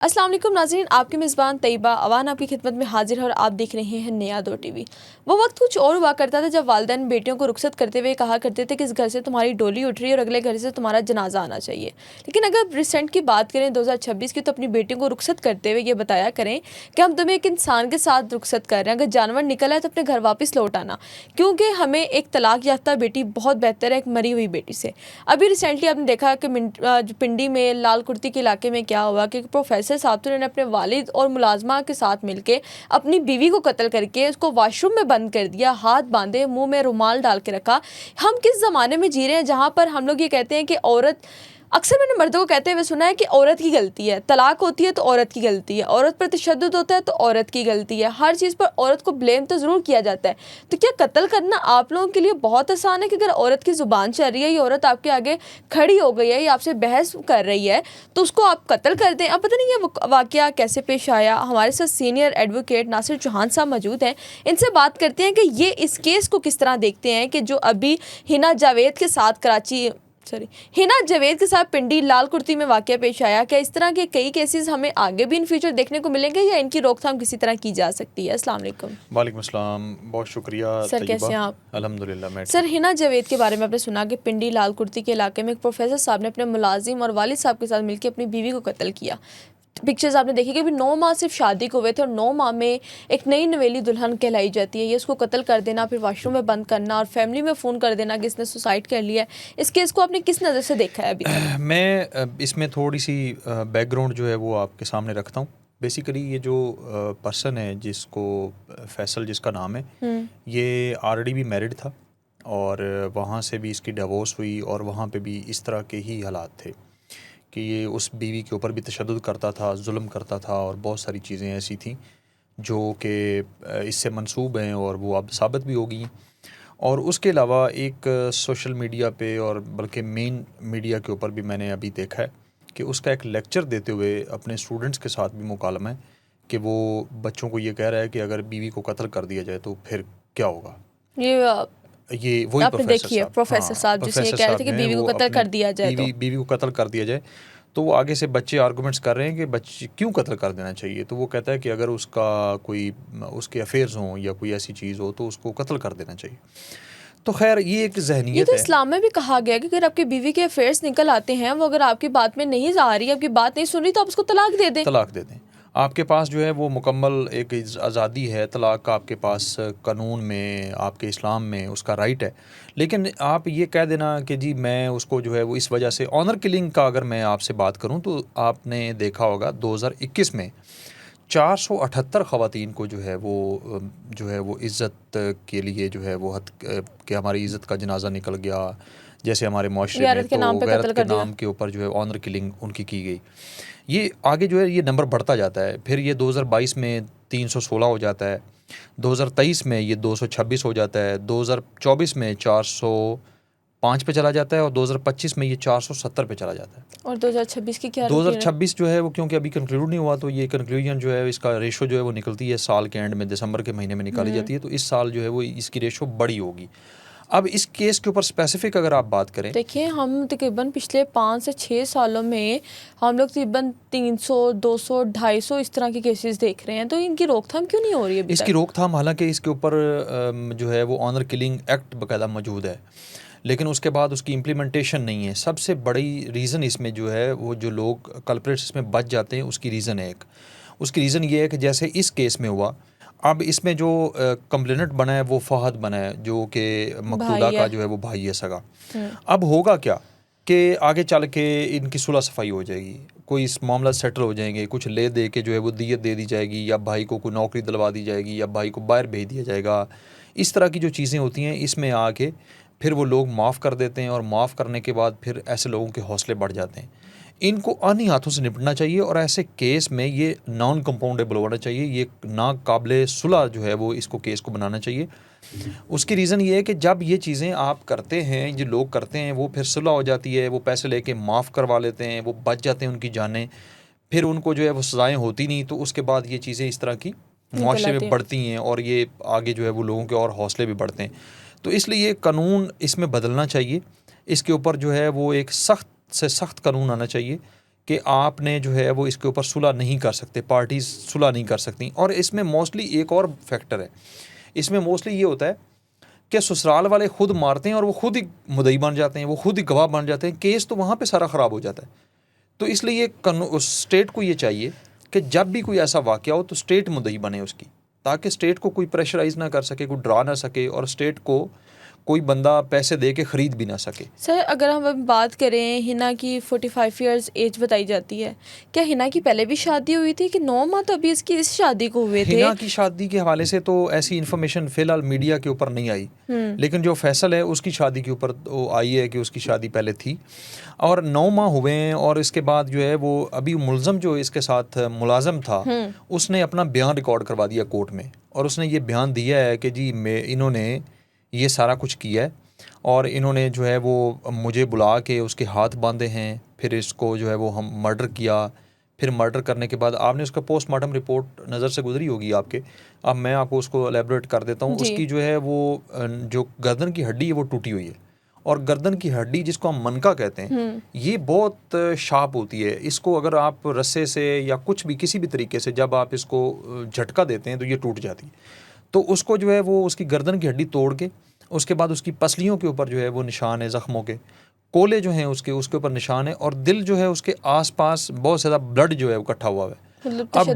अस्सलाम वालेकुम नाज़रीन, आपके मेज़बान तैयबा अवान आपकी खिदमत में हाजिर है और आप देख रहे हैं नया दौर टीवी। वो वक्त कुछ और हुआ करता था जब वालिदैन बेटियों को रुखसत करते हुए कहा करते थे कि इस घर से तुम्हारी डोली उठ रही है और अगले घर से तुम्हारा जनाजा आना चाहिए। लेकिन अगर रिसेंट की बात करें 2026 की, तो अपनी बेटियों को रुखसत करते हुए ये बताया करें कि हम तुम्हें एक इंसान के साथ रुखसत कर रहे हैं, अगर जानवर निकला है तो अपने घर वापस लौट आना, क्योंकि हमें एक तलाक याफ्ता बेटी बहुत बेहतर है एक मरी हुई बेटी से। अभी रिसेंटली आपने देखा कि पिंडी में लाल कुर्ती के इलाके में क्या हुआ कि प्रोफेसर साहब ने अपने वालिद और मुलाजमा के साथ मिलकर अपनी बीवी को कत्ल करके उसको वॉशरूम में बंद कर दिया, हाथ बांधे, मुंह में रुमाल डाल के रखा। हम किस ज़माने में जी रहे हैं जहाँ पर हम लोग ये कहते हैं कि औरत, अक्सर मैंने मर्दों को कहते हुए सुना है कि औरत की गलती है, तलाक होती है तो औरत की गलती है, औरत पर तशद्दुद होता है तो औरत की गलती है, हर चीज़ पर औरत को ब्लेम तो ज़रूर किया जाता है। तो क्या कत्ल करना आप लोगों के लिए बहुत आसान है कि अगर औरत की ज़ुबान चल रही है, ये औरत आपके आगे खड़ी हो गई है, ये आपसे बहस कर रही है, तो उसको आप कत्ल कर दें? अब पता नहीं ये वाक़या कैसे पेश आया। हमारे साथ सीनियर एडवोकेट नासिर चौहान साहब मौजूद हैं, इनसे बात करते हैं कि ये इस केस को किस तरह देखते हैं कि जो अभी हिना जावेद के साथ पिंडी लाल कुर्ती में वाक़या पेश आया। क्या इस तरह के कई केसेस हमें आगे भी इन फ्यूचर देखने को मिलेंगे या इनकी रोकथाम किसी तरह की जा सकती है? अस्सलाम वालेकुम। वालेकुम अस्सलाम, बहुत शुक्रिया सर, कैसे हैं आप? अल्हम्दुलिल्लाह मैं। सर, हिना जावेद के बारे में आपने सुना कि पिंडी लाल कुर्ती के इलाके में एक प्रोफेसर साहब ने अपने मुलाजिम और वालिद साहब के साथ मिलकर अपनी बीवी को कत्ल किया। पिक्चर्स आपने देखी कि अभी 9 माह सिर्फ शादी को हुए थे और 9 माह में एक नई नवेली दुल्हन कहलाई जाती है, ये उसको कत्ल कर देना, फिर वॉशरूम में बंद करना और फैमिली में फ़ोन कर देना कि इसने सुसाइड कर लिया है। इस केस को आपने किस नज़र से देखा है अभी तक? मैं इसमें थोड़ी सी बैकग्राउंड जो है वो आपके सामने रखता हूँ। बेसिकली ये जो पर्सन है जिसको फैसल जिसका नाम है, ये ऑलरेडी भी मैरिड था और वहाँ से भी इसकी डिवोर्स हुई और वहाँ पे भी इस तरह के ही हालात थे कि ये उस बीवी के ऊपर भी तशद्दुद करता था, जुल्म करता था और बहुत सारी चीज़ें ऐसी थी जो कि इससे मंसूब हैं और वो अब साबित भी हो गई हैं। और उसके अलावा एक सोशल मीडिया पे और बल्कि मेन मीडिया के ऊपर भी मैंने अभी देखा है कि उसका एक लेक्चर देते हुए अपने स्टूडेंट्स के साथ भी मुकालमा है कि वो बच्चों को ये कह रहा है कि अगर बीवी को कत्ल कर दिया जाए तो फिर क्या होगा। ये वही आपने देखी है प्रोफेसर साहब जिसने ये कह रहे थे कि बीवी को कत्ल कर दिया जाए, बीवी को कत्ल कर दिया जाए तो वो आगे से बच्चे आर्गूमेंट्स कर रहे हैं कि बच्चे क्यों कत्ल कर देना चाहिए। तो वो कहता है कि अगर उसका कोई उसके अफेयर्स हों या कोई ऐसी चीज़ हो तो उसको कत्ल कर देना चाहिए। तो खैर ये एक जहनीत ये तो है। इस्लाम में भी कहा गया है कि अगर आपकी बीवी के अफेयर्स निकल आते हैं, वो अगर आपकी बात में नहीं आ रही, आपकी बात नहीं सुन रही, तो आप उसको तलाक दे दें। तलाक दे दें। आपके पास जो है वो मुकम्मल एक आज़ादी है तलाक का, आपके पास कानून में, आपके इस्लाम में उसका राइट है। लेकिन आप ये कह देना कि जी मैं उसको जो है वो इस वजह से ऑनर किलिंग का अगर मैं आपसे बात करूं तो आपने देखा होगा 2021 में 478 ख़वातीन को जो है वो इज़्ज़त के लिए जो है वो हद कि हमारी इज़्ज़त का जनाजा निकल गया, जैसे हमारे माशरे में तो गैरत के नाम के ऊपर जो है ऑनर किलिंग उनकी की गई। ये आगे जो है ये नंबर बढ़ता जाता है। फिर ये 2022 में 316 हो जाता है, 2023 में ये 226 हो जाता है, 2024 में 405 पे चला जाता है और 2025 में ये 470 पे चला जाता है। और 2026 की क्या? 2026 जो है वो क्योंकि अभी कंक्लूड नहीं हुआ तो ये कंक्लूजन जो है इसका रेशो जो है वो निकलती है साल के एंड में, दिसंबर के महीने में निकाली जाती है। तो इस साल जो है वो इसकी रेशो बड़ी होगी। अब इस केस के ऊपर स्पेसिफिक अगर आप बात करें, देखिए हम तकरीबन पिछले 5 से 6 सालों में हम लोग तकरीबन 300, 200, 250 इस तरह के केसेस देख रहे हैं, तो इनकी रोकथाम क्यों नहीं हो रही है अभी इसकी तक? रोकथाम, हालांकि इसके ऊपर जो है वो ऑनर किलिंग एक्ट बाकायदा मौजूद है, लेकिन उसके बाद उसकी इम्प्लीमेंटेशन नहीं है। सबसे बड़ी रीज़न इसमें जो है वो जो लोग कल्प्रेट्स इसमें बच जाते हैं उसकी रीज़न है एक, उसकी रीज़न ये है कि जैसे इस केस में हुआ, अब इसमें जो कंप्लेनेंट बना है वो फहद बना है जो कि मकतूला का जो है वो भाई है सगा। अब होगा क्या कि आगे चल के इनकी सुलह सफाई हो जाएगी, कोई इस मामला सेटल हो जाएंगे, कुछ ले दे के जो है वो दियत दे दी जाएगी या भाई को कोई नौकरी दिलवा दी जाएगी या भाई को बाहर भेज दिया जाएगा। इस तरह की जो चीज़ें होती हैं इसमें आके फिर वो लोग माफ़ कर देते हैं और माफ़ करने के बाद फिर ऐसे लोगों के हौसले बढ़ जाते हैं। इनको अन्य हाथों से निपटना चाहिए और ऐसे केस में ये नॉन कंपाउंडेबल होना चाहिए, ये ना काबिल सुलह जो है वो इसको केस को बनाना चाहिए। उसकी रीज़न ये है कि जब ये चीज़ें आप करते हैं, जो लोग करते हैं, वो फिर सुलह हो जाती है, वो पैसे लेके माफ़ करवा लेते हैं, वो बच जाते हैं उनकी जानें, फिर उनको जो है वो सज़ाएँ होती नहीं, तो उसके बाद ये चीज़ें इस तरह की मुआशरे में बढ़ती हैं और ये आगे जो है वो लोगों के और हौसले भी बढ़ते हैं। तो इसलिए कानून इसमें बदलना चाहिए, इसके ऊपर जो है वो एक सख्त से सख्त कानून आना चाहिए कि आपने जो है वो इसके ऊपर सुलह नहीं कर सकते, पार्टीज़ सुलह नहीं कर सकती। और इसमें मोस्टली एक और फैक्टर है, इसमें मोस्टली ये होता है कि ससुराल वाले खुद मारते हैं और वो खुद ही मुद्दई बन जाते हैं, वो खुद ही गवाह बन जाते हैं, केस तो वहाँ पे सारा ख़राब हो जाता है। तो इसलिए स्टेट को ये चाहिए कि जब भी कोई ऐसा वाक़या हो तो स्टेट मुद्दई बने उसकी, ताकि स्टेट को कोई प्रेशराइज़ ना कर सके, कोई डरा ना सके, और स्टेट को कोई बंदा पैसे दे के ख़रीद भी ना सके। सर अगर हम अब बात करें, हिना की 45 इयर्स एज बताई जाती है, क्या हिना की पहले भी शादी हुई थी कि 9 माह तो अभी इसकी इस शादी को हुए थे? हिना की शादी के हवाले से तो ऐसी इन्फॉर्मेशन फ़िलहाल मीडिया के ऊपर नहीं आई, लेकिन जो फैसल है उसकी शादी के ऊपर वो आई है कि उसकी शादी पहले थी और 9 माह हुए हैं। और इसके बाद जो है वो अभी मुलज़म जो इसके साथ मुलाज़म था उसने अपना बयान रिकॉर्ड करवा दिया कोर्ट में, और उसने ये बयान दिया है कि जी इन्होंने ये सारा कुछ किया है और इन्होंने जो है वो मुझे बुला के उसके हाथ बांधे हैं, फिर इसको जो है वो हम मर्डर किया। फिर मर्डर करने के बाद आपने उसका पोस्टमार्टम रिपोर्ट नज़र से गुजरी होगी आपके, अब मैं आपको उसको एलेबरेट कर देता हूँ। उसकी जो है वो जो गर्दन की हड्डी है वो टूटी हुई है, और गर्दन की हड्डी जिसको हम मनका कहते हैं ये बहुत शार्प होती है। इसको अगर आप रस्से से या कुछ भी किसी भी तरीके से जब आप इसको झटका देते हैं तो ये टूट जाती है। तो उसको जो है वो उसकी गर्दन की हड्डी तोड़ के उसके बाद उसकी पसलियों के ऊपर जो है वो निशान है ज़ख्मों के, कोले जो हैं उसके ऊपर निशान है, और दिल जो है उसके आसपास बहुत ज़्यादा ब्लड जो है वो इकट्ठा हुआ है। मतलब अब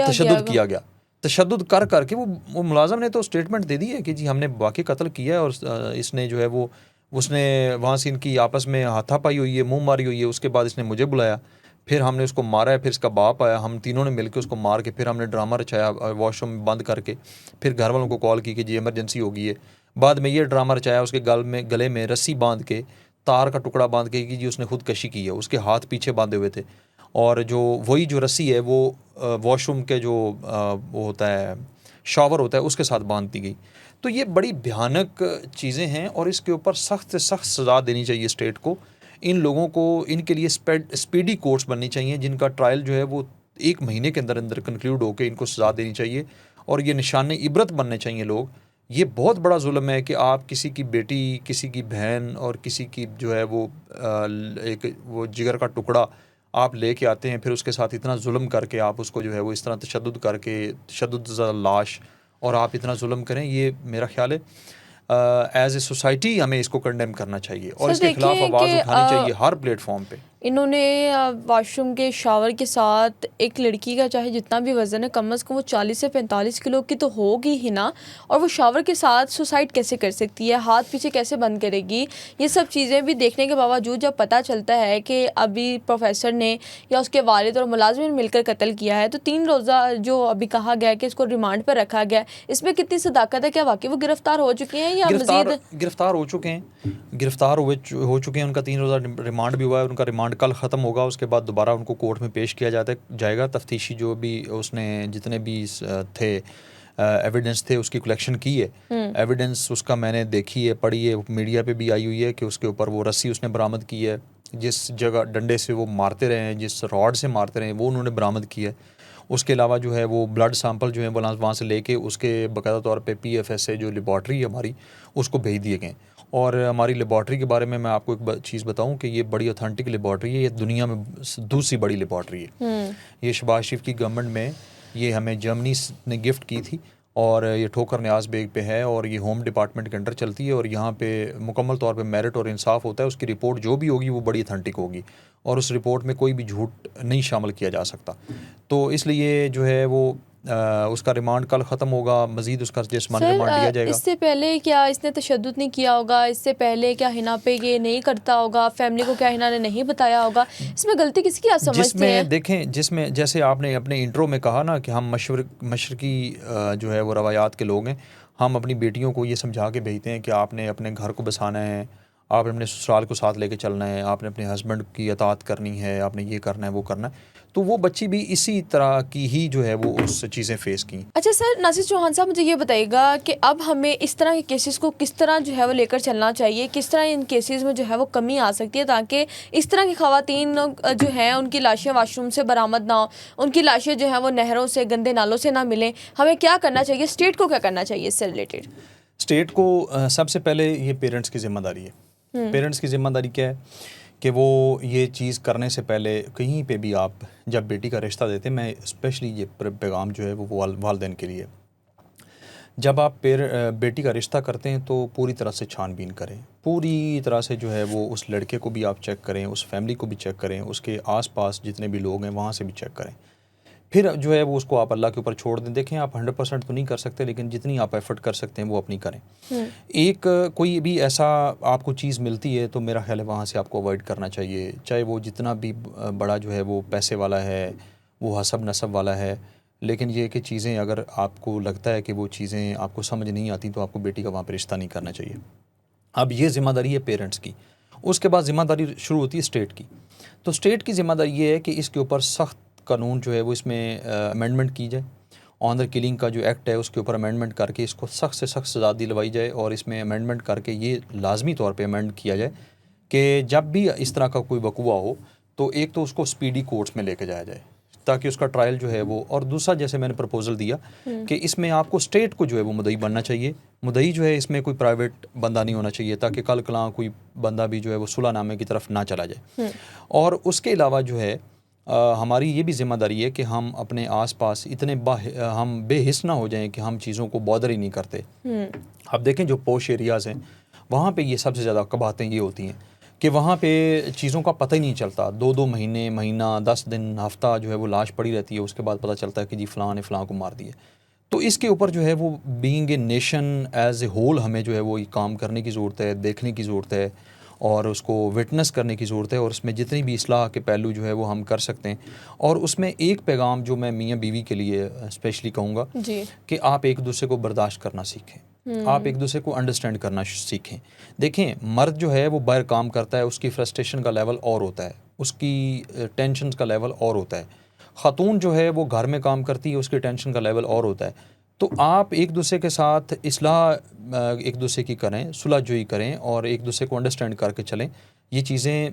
तशद्दुद किया गया, तशद्दुद कर करके वो मुलाज़म ने तो स्टेटमेंट दे दी है कि जी हमने वाकई कत्ल किया है, और इसने जो है वो उसने वहाँ से इनकी आपस में हाथापाई हुई है, मुँह मारी हुई है। उसके बाद इसने मुझे बुलाया, फिर हमने उसको मारा है, फिर इसका बाप आया, हम तीनों ने मिलकर उसको मार के फिर हमने ड्रामा रचाया वॉशरूम में बंद करके, फिर घर वालों को कॉल की कि जी इमरजेंसी हो गई है। बाद में ये ड्रामा रचाया, उसके गले में रस्सी बांध के, तार का टुकड़ा बांध के कि जी उसने खुदकशी की है। उसके हाथ पीछे बांधे हुए थे, और वही जो रस्सी है वो वॉशरूम के जो वो होता है शावर होता है उसके साथ बांध दी गई। तो ये बड़ी भयानक चीज़ें हैं, और इसके ऊपर सख्त से सख्त सज़ा देनी चाहिए स्टेट को। इन लोगों को इनके लिए स्पीडी कोर्ट्स बननी चाहिए, जिनका ट्रायल जो है वो 1 महीने के अंदर अंदर कंक्लूड होकर इनको सज़ा देनी चाहिए, और ये निशान इबरत बनने चाहिए लोग। ये बहुत बड़ा जुल्म है कि आप किसी की बेटी, किसी की बहन और किसी की जो है वो एक वो जिगर का टुकड़ा आप लेके आते हैं, फिर उसके साथ इतना जुल्म करके आप उसको जो है वो इस तरह तशद्दुद करके, तशद्दुद लाश, और आप इतना जुल्म करें, ये मेरा ख्याल है एज ए सोसाइटी हमें इसको कंडेम करना चाहिए और सर इसके खिलाफ देखिए आवाज़ कि उठानी चाहिए हर प्लेटफॉर्म पे। इन्होंने वॉशरूम के शावर के साथ एक लड़की का चाहे जितना भी वज़न है कम से कम वो 40 से 45 किलो की तो होगी ही ना, और वो शावर के साथ सुसाइड कैसे कर सकती है, हाथ पीछे कैसे बंद करेगी, ये सब चीज़ें भी देखने के बावजूद जब पता चलता है कि अभी प्रोफेसर ने या उसके वालिद और मुलाजिम ने मिलकर कत्ल किया है, तो 3 रोज़ा जो अभी कहा गया कि इसको रिमांड पर रखा गया, इसमें कितनी सदाकत है? क्या वाकई वो गिरफ़्तार हो चुके हैं या मज़ीद? गिरफ्तार हो चुके हैं, हो चुके हैं। उनका 3 रोज़ा रिमांड भी हुआ है, उनका रिमांड कल ख़त्म होगा। उसके बाद दोबारा उनको कोर्ट में पेश किया जाएगा। तफ्तीशी जो भी उसने जितने भी थे एविडेंस थे उसकी कलेक्शन की है। एविडेंस उसका मैंने देखी है, पढ़ी है, मीडिया पे भी आई हुई है कि उसके ऊपर वो रस्सी उसने बरामद की है, जिस जगह डंडे से वो मारते रहे हैं, जिस रॉड से मारते रहे हैं वो उन्होंने बरामद की है। उसके अलावा जो है वो ब्लड सैंपल जो है वहाँ से लेके उसके बाकायदा तौर पे PFS से जो लेबॉर्ट्री है हमारी उसको भेज दिए गए। और हमारी लेबॉर्ट्री के बारे में मैं आपको एक चीज़ बताऊं कि ये बड़ी ऑथेंटिक लेबॉर्ट्री है, ये दुनिया में दूसरी बड़ी लेबॉर्ट्री है। ये शहबाज शरीफ की गवर्नमेंट में ये हमें जर्मनी ने गिफ्ट की थी, और ये ठोकर न्याज बेग पे है, और ये होम डिपार्टमेंट के अंडर चलती है, और यहाँ पे मुकम्मल तौर पे मेरिट और इंसाफ होता है। उसकी रिपोर्ट जो भी होगी वो बड़ी ऑथेंटिक होगी, और उस रिपोर्ट में कोई भी झूठ नहीं शामिल किया जा सकता। तो इसलिए जो है वो उसका रिमांड कल ख़त्म होगा, मज़ीद उसका जिस्मानी रिमांड दिया जाएगा। इससे पहले क्या इसने तशद्दुद नहीं किया होगा? इससे पहले क्या हिना पे ये नहीं करता होगा? फैमिली को क्या हिना ने नहीं बताया होगा? इसमें गलती किसकी आप समझते हैं? देखें, जिसमें जैसे आपने अपने इंट्रो में कहा ना कि हम मशरकी जो है वो रवायात के लोग हैं, हम अपनी बेटियों को ये समझा के भेजते हैं कि आपने अपने घर को बसाना है, आपने अपने ससुराल को साथ लेके चलना है, आपने अपने हस्बैंड की अतात करनी है, आपने ये करना है वो करना है। तो वो बच्ची भी इसी तरह की ही जो है वो उस चीज़ें फ़ेस की। अच्छा सर, नासिर चौहान साहब मुझे ये बताइएगा कि अब हमें इस तरह के केसेस को किस तरह जो है वो लेकर चलना चाहिए, किस तरह इन केसेस में जो है वो कमी आ सकती है ताकि इस तरह की ख़वातीन जो हैं उनकी लाशें वाशरूम से बरामद ना हो, उनकी लाशें जो हैं वो नहरों से, गंदे नालों से ना मिलें। हमें क्या करना चाहिए? स्टेट को क्या करना चाहिए इससे रिलेटेड? स्टेट को सबसे पहले ये पेरेंट्स की ज़िम्मेदारी है। पेरेंट्स की ज़िम्मेदारी क्या है कि वो ये चीज़ करने से पहले कहीं पे भी आप जब बेटी का रिश्ता देते, मैं स्पेशली ये पैगाम जो है वो वालिदैन के लिए, जब आप बेटी का रिश्ता करते हैं तो पूरी तरह से छानबीन करें, पूरी तरह से जो है वो उस लड़के को भी आप चेक करें, उस फैमिली को भी चेक करें, उसके आसपास जितने भी लोग हैं वहाँ से भी चेक करें। फिर जो है वो उसको आप अल्लाह के ऊपर छोड़ दें। देखें, आप 100% तो नहीं कर सकते, लेकिन जितनी आप एफर्ट कर सकते हैं वो अपनी करें। एक कोई भी ऐसा आपको चीज़ मिलती है तो मेरा ख्याल है वहाँ से आपको अवॉइड करना चाहिए, चाहे वो जितना भी बड़ा जो है वो पैसे वाला है, वो हसब नसब वाला है। लेकिन ये कि चीज़ें अगर आपको लगता है कि वो चीज़ें आपको समझ नहीं आती तो आपको बेटी का वहाँ पर रिश्ता नहीं करना चाहिए। अब ये ज़िम्मेदारी है पेरेंट्स की। उसके बाद ज़िम्मेदारी शुरू होती है स्टेट की। तो स्टेट की ज़िम्मेदारी ये है कि इसके ऊपर सख्त कानून जो है वो इसमें अमेंडमेंट की जाए। ऑनर किलिंग का जो एक्ट है उसके ऊपर अमेंडमेंट करके इसको सख्त से सख्त सज़ा दिलवाई जाए, और इसमें अमेंडमेंट करके ये लाजमी तौर पे अमेंड किया जाए कि जब भी इस तरह का कोई वक़ूआ हो तो एक तो उसको स्पीडी कोर्ट्स में लेके जाया जाए ताकि उसका ट्रायल जो है वो, और दूसरा जैसे मैंने प्रपोज़ल दिया कि इसमें आपको स्टेट को जो है वो मुद्दई बनना चाहिए। मुद्दई जो है इसमें कोई प्राइवेट बंदा नहीं होना चाहिए ताकि कल कलां कोई बंदा भी जो है वो सुलहनामे की तरफ ना चला जाए। और उसके अलावा जो है हमारी ये भी ज़िम्मेदारी है कि हम अपने आसपास इतने हम बेहिस ना हो जाएं कि हम चीज़ों को बॉदर ही नहीं करते। अब देखें जो पोश एरियाज़ हैं वहाँ पे ये सबसे ज़्यादा कबाहतें ये होती हैं कि वहाँ पे चीज़ों का पता ही नहीं चलता। 2-2 महीने, महीना, 10 दिन, हफ़्ता जो है वो लाश पड़ी रहती है, उसके बाद पता चलता है कि जी फ़लाँ ने फ़लाँ को मार दिया। तो इसके ऊपर जो है वो being a nation as a whole हमें जो है वो ये काम करने की ज़रूरत है, देखने की ज़रूरत है और उसको विटनेस करने की ज़रूरत है, और उसमें जितनी भी इस्लाह के पहलू जो है वो हम कर सकते हैं। और उसमें एक पैगाम जो मैं मियाँ बीवी के लिए स्पेशली कहूँगा कि आप एक दूसरे को बर्दाश्त करना सीखें, आप एक दूसरे को अंडरस्टैंड करना सीखें। देखें, मर्द जो है वो बाहर काम करता है, उसकी फ्रस्ट्रेशन का लेवल और होता है, उसकी टेंशन का लेवल और होता है। ख़ातून जो है वो घर में काम करती है, उसकी टेंशन का लेवल और होता है। तो आप एक दूसरे के साथ इस्लाह एक दूसरे की करें, सुलह-जुही करें और एक दूसरे को अंडरस्टैंड करके चलें। ये चीज़ें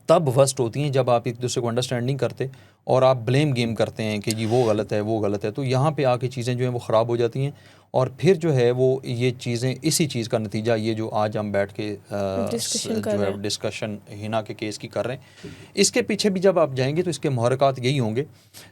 तब वर्स्ट होती हैं जब आप एक दूसरे को अंडरस्टैंड नहीं करते और आप ब्लेम गेम करते हैं कि जी वो गलत है, वो गलत है। तो यहाँ पे आके चीज़ें जो हैं वो ख़राब हो जाती हैं, और फिर जो है वो ये चीज़ें, इसी चीज़ का नतीजा ये जो आज हम बैठ के जो है डिस्कशन हिना के केस की कर रहे हैं, इसके पीछे भी जब आप जाएंगे तो इसके मुहरकात यही होंगे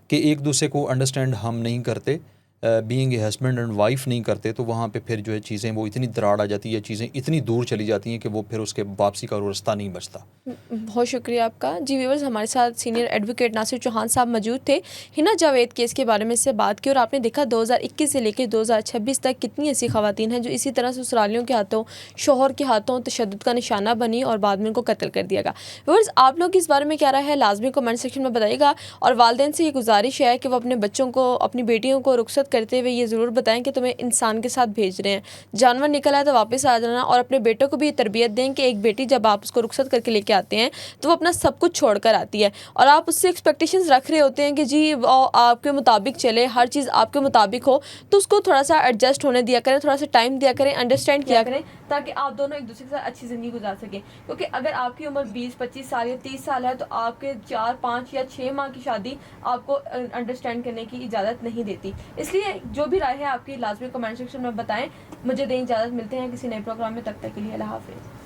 कि एक दूसरे को अंडरस्टैंड हम नहीं करते, being a husband and wife नहीं करते, तो वहाँ पे फिर जो है चीज़ें वो इतनी दराड़ आ जाती है, चीज़ें इतनी दूर चली जाती हैं कि वो फिर उसके वापसी का रास्ता नहीं बचता। बहुत शुक्रिया आपका। जी व्यूअर्स, हमारे साथ सीनियर एडवोकेट नासिर चौहान साहब मौजूद थे। हिना जावेद केस के बारे में इससे बात की और आपने देखा 2021 से लेकर 2026 तक कितनी ऐसी ख़वातीन हैं जो इसी तरह ससुरालियों के हाथों, शोहर के हाथों तशद्दुद का निशाना बनी और बाद में उनको कत्ल कर दिया गया। व्यूअर्स, आप लोग इस बारे में क्या राय है लाजमी कमेंट सेक्शन में बताइएगा, और वालिदैन से ये गुजारिश है कि वो अपने बच्चों को, अपनी बेटियों को रुखसत करते हुए ये ज़रूर बताएं कि तुम्हें इंसान के साथ भेज रहे हैं, जानवर निकल आए तो वापस आ जाना। और अपने बेटों को भी ये तरबियत दें कि एक बेटी जब आप उसको रुखसत करके लेके आते हैं तो वो अपना सब कुछ छोड़ कर आती है, और आप उससे एक्सपेक्टेशंस रख रहे होते हैं कि जी आपके मुताबिक चले, हर चीज़ आपके मुताबिक हो, तो उसको थोड़ा सा एडजस्ट होने दिया करें, थोड़ा सा टाइम दिया करें, अंडरस्टैंड किया करें, ताकि आप दोनों एक दूसरे के साथ अच्छी ज़िंदगी गुजार सकें। क्योंकि अगर आपकी उम्र 20-25 साल या 30 साल है तो आपके 4, 5 या 6 माह की शादी आपको अंडरस्टैंड करने की इजाज़त नहीं देती। इसलिए जो भी राय है आपकी लाजमी कमेंट सेक्शन में बताएं। मुझे दें इजाज़त, मिलते हैं किसी नए प्रोग्राम में, तब तक के लिए अल्लाह हाफ़िज़।